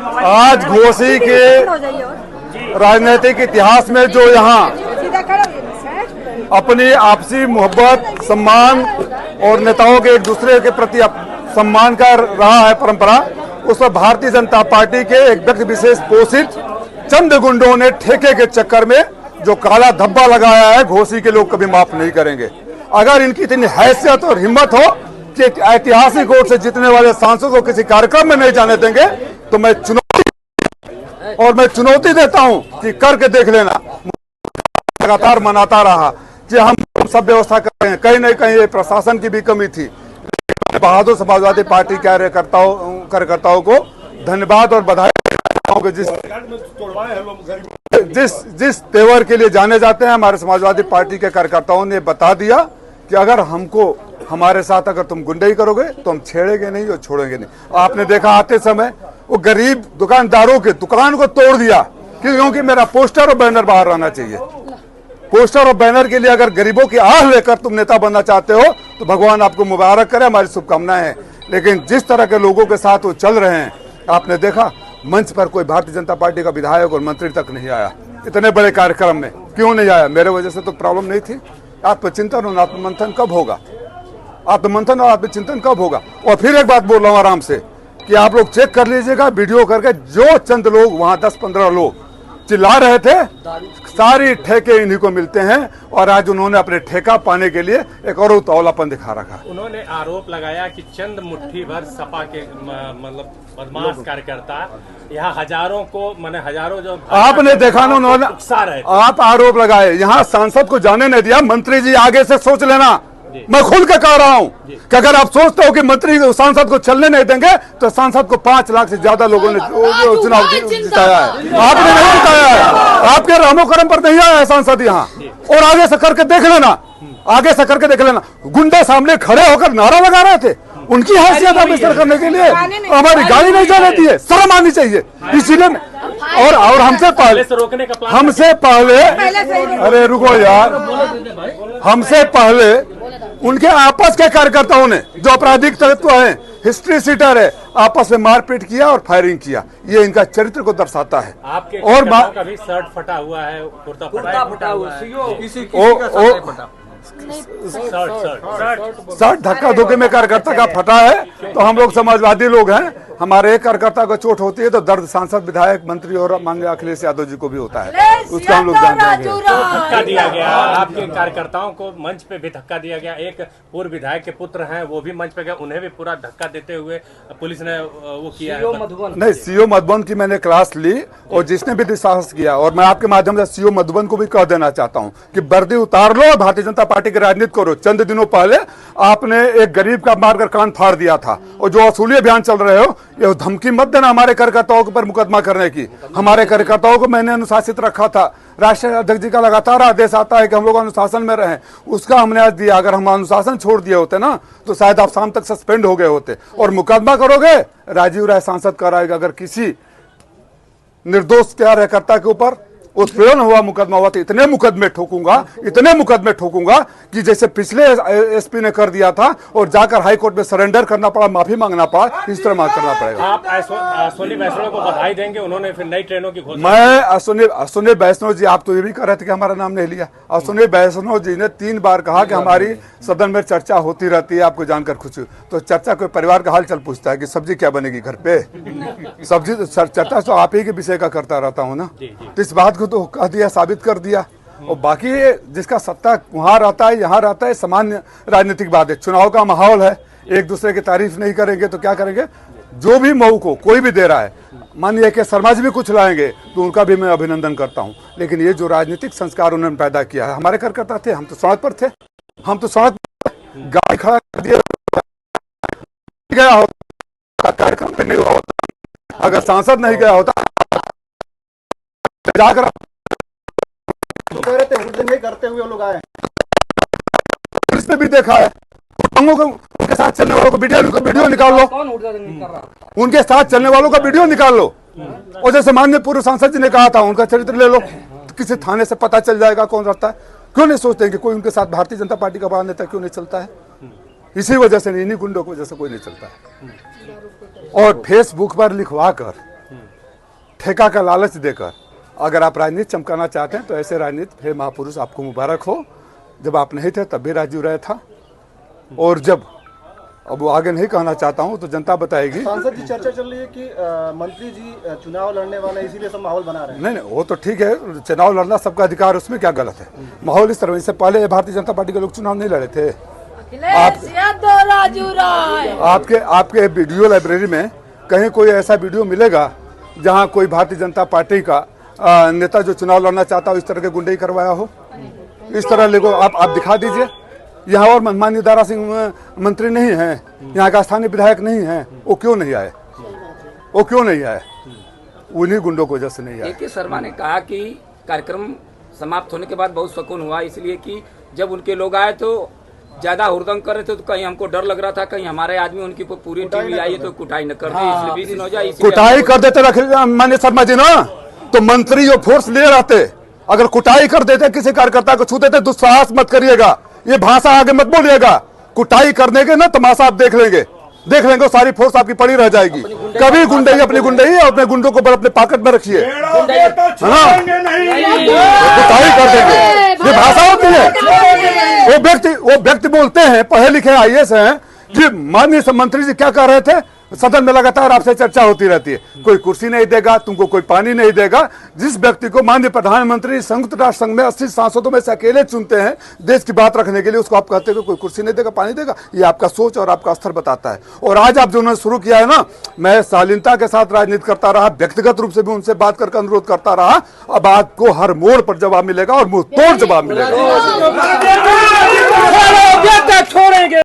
आज घोसी के राजनीतिक इतिहास में जो यहाँ अपनी आपसी मोहब्बत, सम्मान और नेताओं के एक दूसरे के प्रति सम्मान का रहा है परंपरा, उस पर भारतीय जनता पार्टी के एक व्यक्ति विशेष पोषित चंद गुंडों ने ठेके के चक्कर में जो काला धब्बा लगाया है, घोसी के लोग कभी माफ नहीं करेंगे। अगर इनकी इतनी हैसियत और हिम्मत हो कि ऐतिहासिक वोट से जीतने वाले सांसद को किसी कार्यक्रम में नहीं जाने देंगे, तो मैं चुनौती देता हूं कि करके देख लेना। लगातार मनाता रहा कि हम सब व्यवस्था कर रहे हैं, कहीं न कहीं ये प्रशासन की भी कमी थी। बहादुर समाजवादी पार्टी कार्यकर्ताओं को धन्यवाद और बधाई कि जिस तेवर के लिए जाने जाते हैं, हमारे समाजवादी पार्टी के कार्यकर्ताओं ने बता दिया कि अगर हमारे साथ अगर तुम गुंडई करोगे तो हम छेड़ेंगे नहीं और छोड़ेंगे नहीं। आपने देखा आते समय वो गरीब दुकानदारों के दुकान को तोड़ दिया क्योंकि मेरा पोस्टर और बैनर बाहर रहना चाहिए। पोस्टर और बैनर के लिए अगर गरीबों की आह लेकर तुम नेता बनना चाहते हो तो भगवान आपको मुबारक करे, हमारी शुभकामनाएं हैं। लेकिन जिस तरह के लोगों के साथ वो चल रहे हैं, आपने देखा मंच पर कोई भारतीय जनता पार्टी का विधायक और मंत्री तक नहीं आया। इतने बड़े कार्यक्रम में क्यों नहीं आया? मेरे वजह से तो प्रॉब्लम नहीं थी। आत्मचिंतन और आत्ममंथन कब होगा? आत्ममंथन और आत्मचिंतन कब होगा? और फिर एक बात बोल रहा हूँ आराम से कि आप लोग चेक कर लीजिएगा वीडियो करके, जो चंद लोग वहां 10-15 लोग चिल्ला रहे थे, सारी ठेके इन्हीं को मिलते हैं। और आज उन्होंने अपने ठेका पाने के लिए एक और उतावलापन दिखा रखा। उन्होंने आरोप लगाया कि चंद मुट्ठी भर सपा के मतलब बदमाश कार्यकर्ता यहाँ हजारों जो आपने देखा ना, उन्होंने आप आरोप लगाए, यहाँ सांसद को जाने नहीं दिया। मंत्री जी आगे से सोच लेना, मैं खुल के कह रहा हूं कि अगर आप सोचते हो कि मंत्री सांसद को चलने नहीं देंगे तो सांसद को 5 लाख से ज्यादा लोगों ने चुनाव जिताया है। आपने नहीं जिताया है, आपके रहमो करम पर नहीं आया है सांसद यहाँ। और आगे से करके देख लेना, आगे से करके देख लेना। गुंडे सामने खड़े होकर नारा लगा रहे थे, उनकी हैसियत अभिषेक करने के लिए हमारी गाड़ी नहीं जाने दी है, शर्म आनी चाहिए। इसीलिए और हमसे पहले अरे रुको यार, हमसे पहले उनके आपस के कार्यकर्ताओं ने जो आपराधिक तत्व हैं, हिस्ट्री सीटर है, आपस में मारपीट किया और फायरिंग किया। ये इनका चरित्र को दर्शाता है। आपके और का भी शर्ट फटा हुआ है, कुर्ता फटा हुआ है, शर्ट धक्का धोखे में कार्यकर्ता का फटा है। तो हम लोग समाजवादी लोग हैं, हमारे एक कार्यकर्ता को चोट होती है तो दर्द सांसद, विधायक, मंत्री और माननीय अखिलेश यादव जी को भी होता है। उसका हम लोग जानते हैं। धक्का दिया गया आपके कार्यकर्ताओं को, मंच पे भी धक्का दिया गया। एक पूर्व विधायक के पुत्र हैं, वो भी मंच पे गए, उन्हें भी पूरा धक्का देते हुए पुलिस ने वो किया है। नहीं, सीओ मधुबन की मैंने क्लास ली और जिसने भी दुस्साहस किया, और मैं आपके माध्यम से सीओ मधुबन को भी कह देना चाहता हूँ कि वर्दी उतार लो और भारतीय जनता पार्टी की राजनीति करो। चंद दिनों पहले आपने एक गरीब का मारकर कान फाड़ दिया था, और जो वसूली अभियान चल रहे हो, ये धमकी मत देना हमारे कार्यकर्ताओं के ऊपर मुकदमा करने की। हमारे कार्यकर्ताओं को मैंने अनुशासित रखा था। राष्ट्रीय अध्यक्ष जी का लगातार आदेश आता है कि हम लोग अनुशासन में रहें, उसका हमने आज दिया। अगर हम अनुशासन छोड़ दिए होते ना तो शायद आप शाम तक सस्पेंड हो गए होते। और मुकदमा करोगे, राजीव राय सांसद कराएगा। अगर किसी निर्दोष कार्यकर्ता के ऊपर उत्पीड़न हुआ, मुकदमा हुआ, तो इतने मुकदमे ठोकूंगा कि जैसे पिछले एसपी ने कर दिया था और जाकर हाई कोर्ट में सरेंडर करना पड़ा, माफी मांगना पड़ा, इस तरह करना पड़ेगा। आप अश्विनी वैष्णव को बधाई देंगे, उन्होंने फिर नई ट्रेनों की घोषणा। मैं अश्विनी वैष्णव जी, आप तो ये भी कह रहे थे कि हमारा नाम नहीं लिया। अश्विनी वैष्णव जी ने 3 बार कहा कि हमारी सदन में चर्चा होती रहती है, आपको जानकर खुशी। तो चर्चा कोई परिवार का हाल चल पूछता है कि सब्जी क्या बनेगी घर पे? सब्जी चर्चा तो आप ही के विषय का करता रहता हूँ ना, तो इस बात को तो कह दिया, साबित कर दिया। और बाकी जिसका सत्ता वहां रहता है, यहाँ रहता है, सामान्य राजनीतिक बात है। चुनाव का माहौल है, एक दूसरे की तारीफ नहीं करेंगे तो क्या करेंगे? जो भी मऊ को कोई भी दे रहा है, मानिए कि शर्मा जी भी कुछ लाएंगे तो उनका भी मैं अभिनंदन करता हूं। लेकिन ये जो राजनीतिक संस्कार उन्होंने पैदा किया है, हमारे कार्यकर्ता थे, हम तो सड़क पर थे, गाड़ी खड़ा कर दिया गया होता, कार्यक्रम पे नहीं हुआ होता, अगर सांसद नहीं गया होता जाकर करते हुए लोग आए। इसमें भी देखा है, उनके साथ चलने वालों को वीडियो निकाल लो, उनके साथ चलने वालों का वीडियो निकाल लो। और जैसे माननीय पूर्व सांसद जी ने कहा था, उनका चरित्र ले लो, किसी थाने से पता चल जाएगा कौन रहता है। क्यों नहीं सोचते कि कोई उनके साथ भारतीय जनता पार्टी का बड़ा नेता क्यों नहीं चलता है? इसी वजह से, इन्हीं गुंडों की वजह से कोई नहीं चलता है। और फेसबुक पर लिखवा कर ठेका का लालच देकर अगर आप राजनीति चमकाना चाहते हैं तो ऐसे राजनीति, हे महापुरुष आपको मुबारक हो। जब आप नहीं थे तब भी राजीव राय था, और जब अब वो आगे नहीं कहना चाहता हूं तो जनता बताएगी। सांसद जी, चर्चा चल रही है कि मंत्री जी चुनाव लड़ने वाले हैं, इसीलिए सब माहौल बना रहे हैं। नहीं, वो तो ठीक है, चुनाव लड़ना सबका अधिकार, उसमें क्या गलत है। माहौल इस तरह, इससे पहले भारतीय जनता पार्टी के लोग चुनाव नहीं लड़े थे। आपके वीडियो लाइब्रेरी में कहीं कोई ऐसा वीडियो मिलेगा जहां कोई भारतीय जनता पार्टी का नेता जो चुनाव लड़ना चाहता हो इस तरह के गुंडई करवाया हो? इस तरह लोगों आप दिखा दीजिए। यहाँ और माननीय दारा सिंह मंत्री नहीं हैं, यहाँ का स्थानीय विधायक नहीं है, वो क्यों नहीं आए? वो क्यों नहीं आए? उन्हीं गुंडों को वजह से नहीं आए। के शर्मा ने कहा कि कार्यक्रम समाप्त होने के बाद बहुत सुकून हुआ, इसलिए कि जब उनके लोग आए तो ज्यादा हुड़दंग कर रहे थे, तो कहीं हमको डर लग रहा था कहीं हमारे आदमी उनकी पूरी टीम आई तो कुटाई न कर दे, इसलिए 20 दिन हो जाए। कुटाई कर देते माननीय शर्मा जी ना, तो मंत्री जो फोर्स ले रहते, अगर कुटाई कर देते किसी कार्यकर्ता को छू देते, दुस्साहस मत करिएगा, ये भाषा आगे मत बोलिएगा। कुटाई करने के ना तमाशा आप देख लेंगे, सारी फोर्स आपकी पड़ी रह जाएगी। कभी गुंडई अपनी गुंडई और अपने गुंडों को अपने पॉकेट में रखिए, है ना? कुटाई कर देंगे, ये भाषा होती है। वो व्यक्ति बोलते हैं, पढ़े लिखे IAS हैं, कि माननीय मंत्री जी क्या कह रहे थे, सदन में लगातार आपसे चर्चा होती रहती है, कोई कुर्सी नहीं देगा तुमको, कोई पानी नहीं देगा। जिस व्यक्ति को माननीय प्रधानमंत्री संयुक्त राष्ट्र संघ में 80 सांसदों में से अकेले चुनते हैं देश की बात रखने के लिए, उसको आप कहते हैं कोई कुर्सी नहीं देगा, पानी देगा? ये आपका सोच और आपका स्तर बताता है। और आज आप जो उन्होंने शुरू किया है ना, मैं शालीनता के साथ राजनीति करता रहा, व्यक्तिगत रूप से भी उनसे बात करके अनुरोध करता रहा। अब आपको हर मोड़ पर जवाब मिलेगा और मुंह तोड़ जवाब मिलेगा। छोड़ेंगे